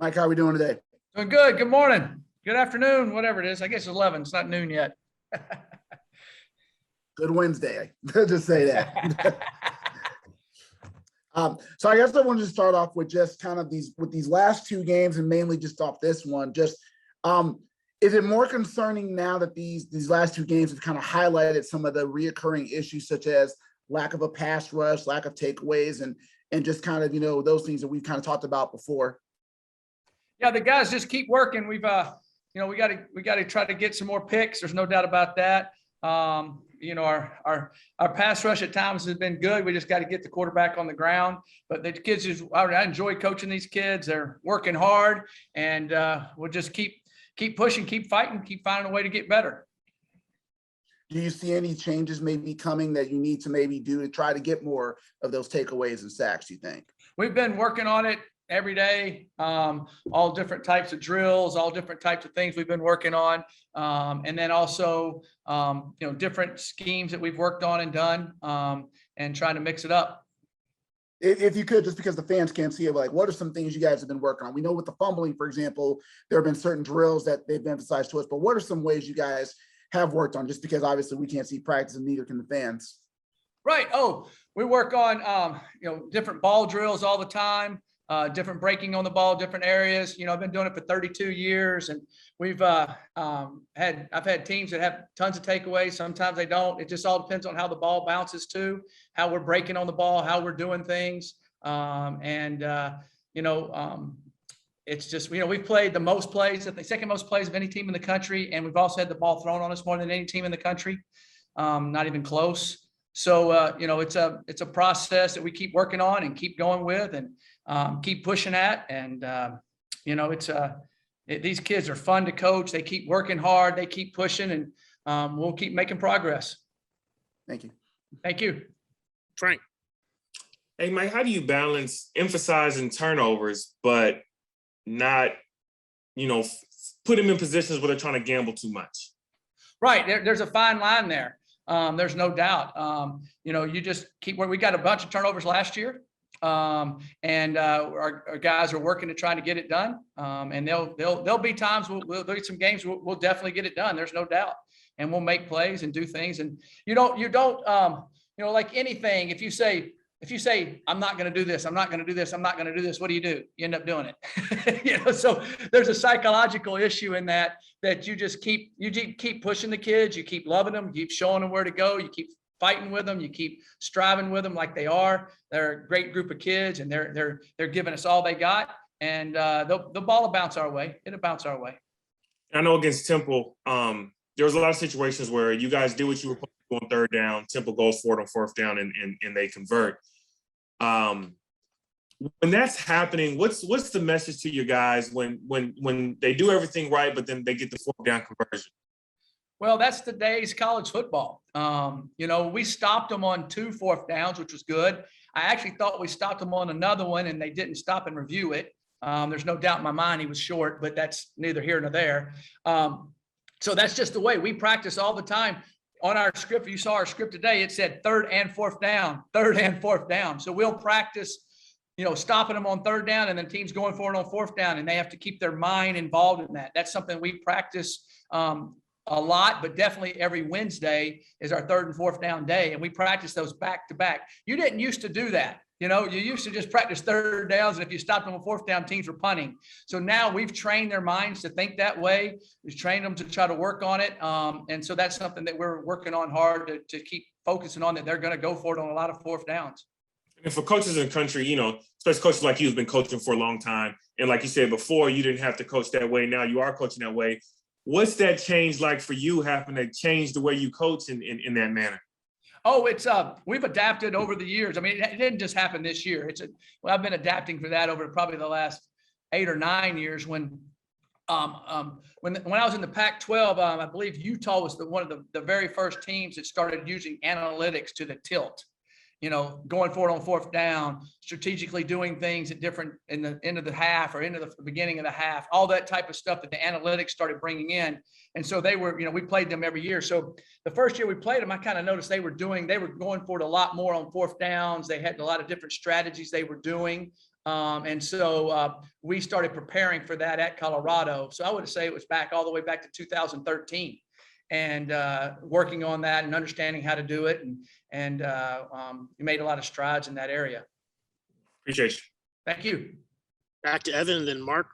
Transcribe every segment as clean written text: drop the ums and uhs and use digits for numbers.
Mike, how are we doing today? Doing good. Good morning. Good afternoon, whatever it is. I guess it's 11. It's not noon yet. Good Wednesday. Just say that. So I guess I wanted to start off with just kind of these last two games, and mainly just off this one. Just is it more concerning now that these last two games have kind of highlighted some of the reoccurring issues, such as lack of a pass rush, lack of takeaways, and just kind of those things that we've kind of talked about before? Yeah, the guys just keep working. We got to try to get some more picks. There's no doubt about that. Our pass rush at times has been good. We just got to get the quarterback on the ground. But the kids I enjoy coaching these kids. They're working hard, and we'll just keep pushing, keep fighting, keep finding a way to get better. Do you see any changes maybe coming that you need to maybe do to try to get more of those takeaways and sacks, you think? We've been working on it every day, all different types of drills, all different types of things we've been working on. And then also, different schemes that we've worked on and done, and trying to mix it up. If you could, just because the fans can't see it, like, what are some things you guys have been working on? We know with the fumbling, for example, there have been certain drills that they've emphasized to us, but what are some ways you guys have worked on, just because obviously we can't see practice and neither can the fans? Right. Oh, we work on, different ball drills all the time. Different breaking on the ball, different areas. I've been doing it for 32 years, and I've had teams that have tons of takeaways. Sometimes they don't. It just all depends on how the ball bounces too, how we're breaking on the ball, how we're doing things. It's just, we've played the most plays, the second most plays of any team in the country. And we've also had the ball thrown on us more than any team in the country. Not even close. So, it's a process that we keep working on and keep going with, and keep pushing at. And, these kids are fun to coach. They keep working hard. They keep pushing, and we'll keep making progress. Thank you. Thank you. Frank. Hey, Mike, how do you balance emphasizing turnovers, but not, put them in positions where they're trying to gamble too much? Right. There's a fine line there. There's no doubt. You just keep where we got a bunch of turnovers last year. And our guys are working to try to get it done. And there'll be times there'll be some games we'll definitely get it done. There's no doubt. And we'll make plays and do things. And you don't like anything, if you say, I'm not going to do this, I'm not going to do this, I'm not going to do this, what do? You end up doing it. So there's a psychological issue in that you just keep pushing the kids. You keep loving them, you keep showing them where to go. You keep fighting with them. You keep striving with them like they are. They're a great group of kids, and they're giving us all they got. And the ball will bounce our way. It'll bounce our way. I know against Temple, there was a lot of situations where you guys did what you were supposed to do on third down. Temple goes for it on fourth down, and they convert. When that's happening, what's the message to your guys when they do everything right, but then they get the fourth down conversion? Well, that's today's college football. We stopped them on 2 fourth downs, which was good. I actually thought we stopped them on another one, and they didn't stop and review it. There's no doubt in my mind he was short, but that's neither here nor there. So that's just the way we practice all the time. On our script, you saw our script today, it said third and fourth down. So we'll practice, stopping them on third down, and then teams going for it on fourth down, and they have to keep their mind involved in that. That's something we practice a lot, but definitely every Wednesday is our third and fourth down day. And we practice those back to back. You didn't used to do that. You used to just practice third downs. And if you stopped them on fourth down, teams were punting. So now we've trained their minds to think that way. We've trained them to try to work on it. And so that's something that we're working on hard to keep focusing on, that they're going to go for it on a lot of fourth downs. And for coaches in the country, especially coaches like you who've been coaching for a long time. And like you said before, you didn't have to coach that way. Now you are coaching that way. What's that change like for you, having to change the way you coach in that manner? Oh, it's we've adapted over the years. I mean, it didn't just happen this year. I've been adapting for that over probably the last 8 or 9 years. When I was in the Pac-12, I believe Utah was one of the very first teams that started using analytics to the tilt. Going for it on fourth down, strategically doing things at different in the end of the half or into the beginning of the half, all that type of stuff that the analytics started bringing in. And so they were, we played them every year. So the first year we played them, I kind of noticed they were going for it a lot more on fourth downs. They had a lot of different strategies they were doing. And so we started preparing for that at Colorado. So I would say it was all the way back to 2013, and working on that and understanding how to do it. And we made a lot of strides in that area. Appreciate you. Thank you. Back to Evan and then Mark.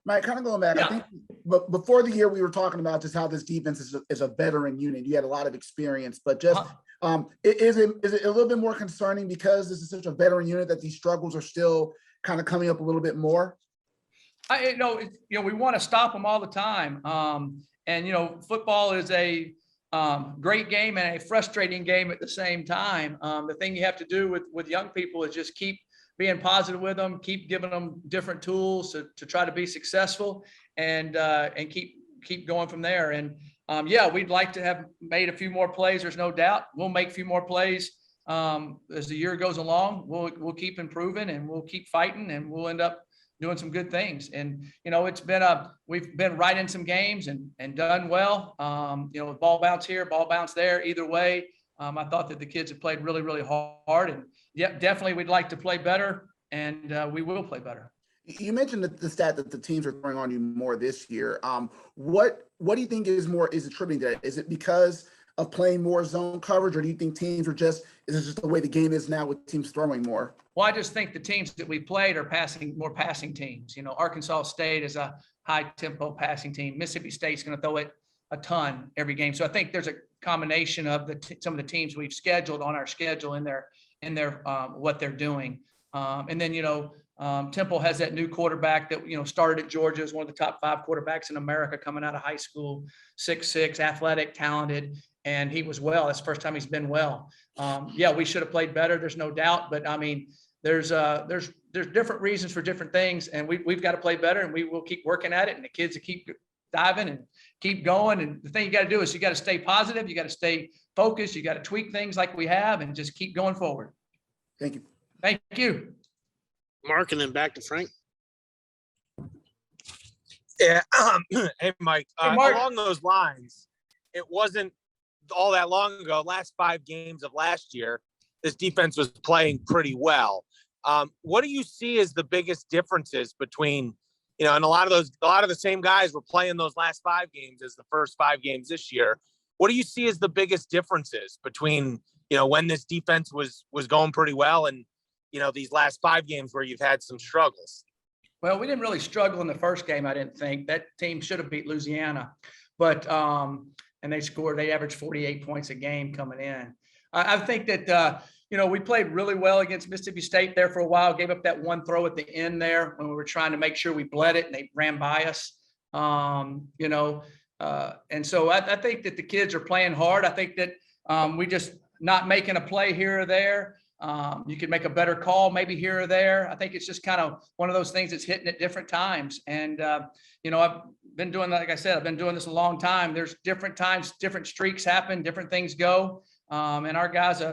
Mike, kind of going back, Yeah. I think but before the year we were talking about just how this defense is a veteran unit. You had a lot of experience, but just is it a little bit more concerning because this is such a veteran unit that these struggles are still kind of coming up a little bit more? We want to stop them all the time. And football is a great game and a frustrating game at the same time. The thing you have to do with young people is just keep being positive with them, keep giving them different tools to try to be successful, and keep going from there. And we'd like to have made a few more plays. There's no doubt we'll make a few more plays as the year goes along. We'll keep improving, and we'll keep fighting, and we'll end up doing some good things. And we've been right in some games and done well. Ball bounce here, ball bounce there, either way. I thought that the kids have played really, really hard, and definitely we'd like to play better, and we will play better. You mentioned the stat that the teams are throwing on you more this year. What do you think is attributing to that? Is it because of playing more zone coverage, or do you think teams is it just the way the game is now with teams throwing more? Well, I just think the teams that we played are more passing teams. Arkansas State is a high tempo passing team. Mississippi State's going to throw it a ton every game. So I think there's a combination of some of the teams we've scheduled on our schedule in their what they're doing. And then, Temple has that new quarterback that, started at Georgia as one of the top 5 quarterbacks in America coming out of high school, 6'6", athletic, talented, and he was well. That's the first time he's been well. We should have played better. There's no doubt, but I mean, there's different reasons for different things, and we've got to play better, and we will keep working at it, and the kids will keep diving and keep going. And the thing you got to do is you got to stay positive. You got to stay focused. You got to tweak things like we have and just keep going forward. Thank you. Thank you. Mark, and then back to Frank. Yeah. Hey, Mike. Hey, Mark. Along those lines, it wasn't all that long ago. Last 5 games of last year, this defense was playing pretty well. What do you see as the biggest differences between, and a lot of the same guys were playing those last 5 games as the first 5 games this year. What do you see as the biggest differences between, when this defense was going pretty well and, these last 5 games where you've had some struggles? Well, we didn't really struggle in the first game. I didn't think that team should have beat Louisiana, but and they averaged 48 points a game coming in. I think that, we played really well against Mississippi State there for a while, gave up that one throw at the end there when we were trying to make sure we bled it, and they ran by us. And so I think that the kids are playing hard. I think that we just not making a play here or there. You could make a better call maybe here or there. I think it's just kind of one of those things that's hitting at different times. And, I've been doing, like I said, I've been doing this a long time. There's different times, different streaks happen, different things go. And our guys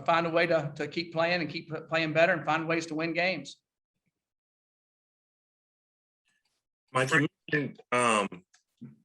find a way to keep playing and keep playing better and find ways to win games. Mike, you mentioned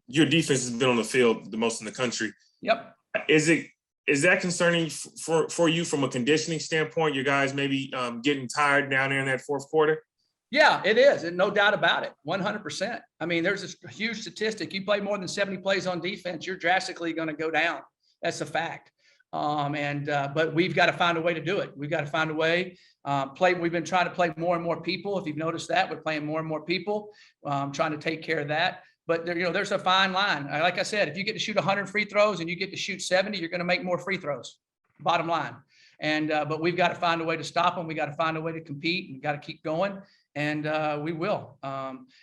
your defense has been on the field the most in the country. Yep. Is that concerning for you from a conditioning standpoint? You guys maybe getting tired down there in that fourth quarter? Yeah, it is. And no doubt about it. 100%. I mean, there's this huge statistic. You play more than 70 plays on defense, you're drastically going to go down. That's a fact. But we've got to find a way to do it. We've got to find a way. We've been trying to play more and more people. If you've noticed that, we're playing more and more people, trying to take care of that. But there's a fine line. Like I said, if you get to shoot 100 free throws and you get to shoot 70, you're going to make more free throws. Bottom line. But we've got to find a way to stop them. We got to find a way to compete, and we got to keep going. And we will.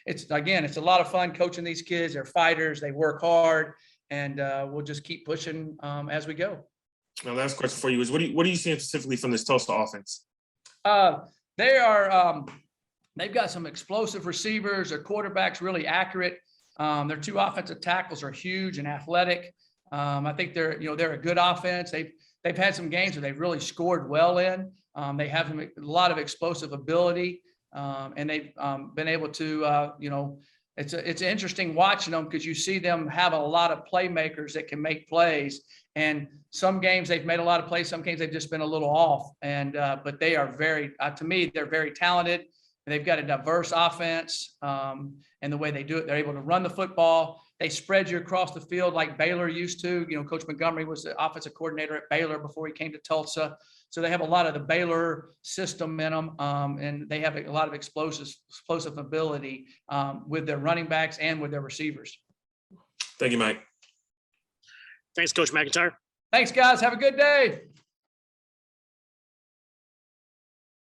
It's a lot of fun coaching these kids. They're fighters. They work hard, and we'll just keep pushing as we go. My last question for you is, what are you seeing specifically from this Tulsa offense? They've got some explosive receivers. Their quarterback's really accurate. Their 2 offensive tackles are huge and athletic. I think they're a good offense. They've had some games where they've really scored well in. They have a lot of explosive ability, and they've been able to it's interesting watching them because you see them have a lot of playmakers that can make plays. And some games they've made a lot of plays, some games they've just been a little off. And but they are very, to me, they're very talented. They've got a diverse offense, and the way they do it, they're able to run the football. They spread you across the field like Baylor used to. You know, Coach Montgomery was the offensive coordinator at Baylor before he came to Tulsa. So they have a lot of the Baylor system in them, and they have a lot of explosive ability with their running backs and with their receivers. Thank you, Mike. Thanks, Coach MacIntyre. Thanks, guys. Have a good day.